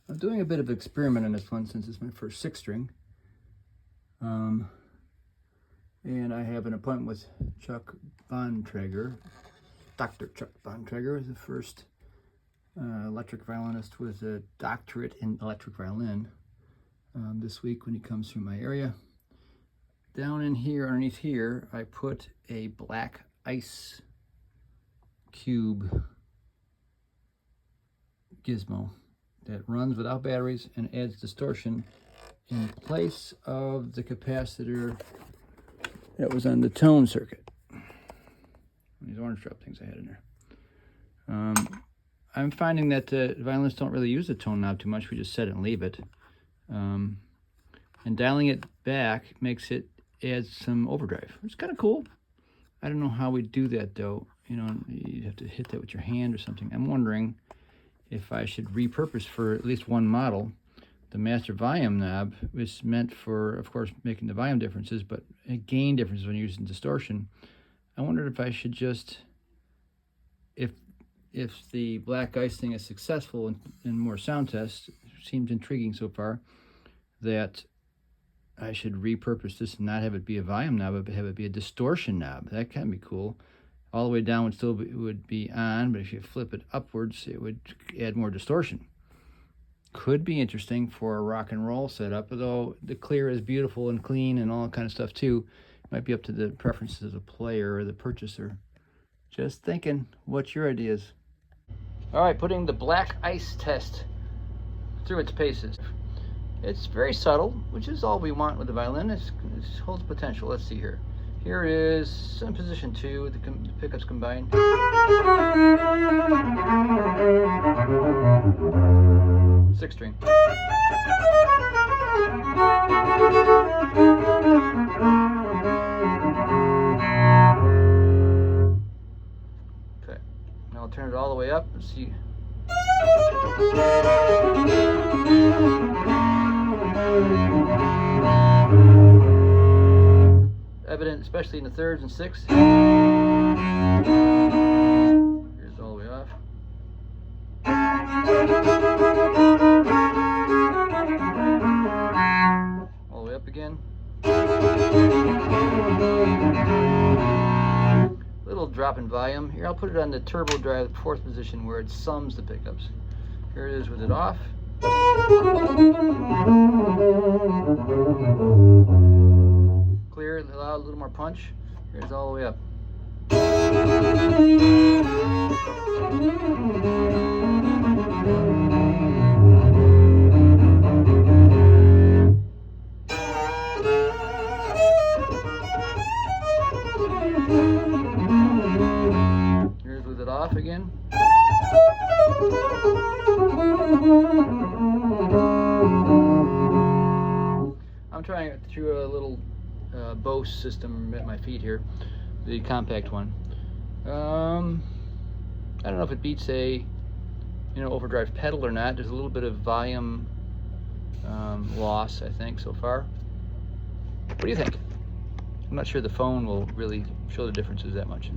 I'm doing a bit of experiment on this one since it's my first 6-string. And I have an appointment with Chuck Bontrager. Dr. Chuck Bontrager is the first electric violinist with a doctorate in electric violin this week when he comes through my area. Down in here, underneath here, I put a black ice cube gizmo that runs without batteries and adds distortion in place of the capacitor that was on the tone circuit. These orange drop things I had in there. I'm finding that violinists don't really use the tone knob too much. We just set it and leave it. And dialing it back makes it add some overdrive, which is kind of cool. I don't know how we do that though. You know, you have to hit that with your hand or something. I'm wondering if I should repurpose for at least one model the master volume knob, which is meant for, of course, making the volume differences, but gain differences when using distortion. I wondered if I should just, if the black ice thing is successful in more sound tests, seems intriguing so far, that I should repurpose this and not have it be a volume knob, but have it be a distortion knob. That can be cool. All the way down would still be on, but if you flip it upwards, it would add more distortion. Could be interesting for a rock and roll setup, although the clear is beautiful and clean and all that kind of stuff too. It might be up to the preferences of the player or the purchaser. Just thinking, what's your ideas? All right, putting the black ice test through its paces. It's very subtle, which is all we want with the violin. It holds potential. Let's see here. Here is in position 2, the pickups combined. 6-string. Okay, now I'll turn it all the way up and see. Evident, especially in the thirds and sixths. Here's all the way off. All the way up again. Little drop in volume. Here, I'll put it on the turbo drive, the 4th position, where it sums the pickups. Here it is with it off. Clear, loud, a little more punch. Here's all the way up. Here's with it off again. I'm trying it through a little Bose system at my feet here, the compact one. I don't know if it beats a overdrive pedal or not. There's a little bit of volume loss, I think, so far. What do you think? I'm not sure the phone will really show the differences that much.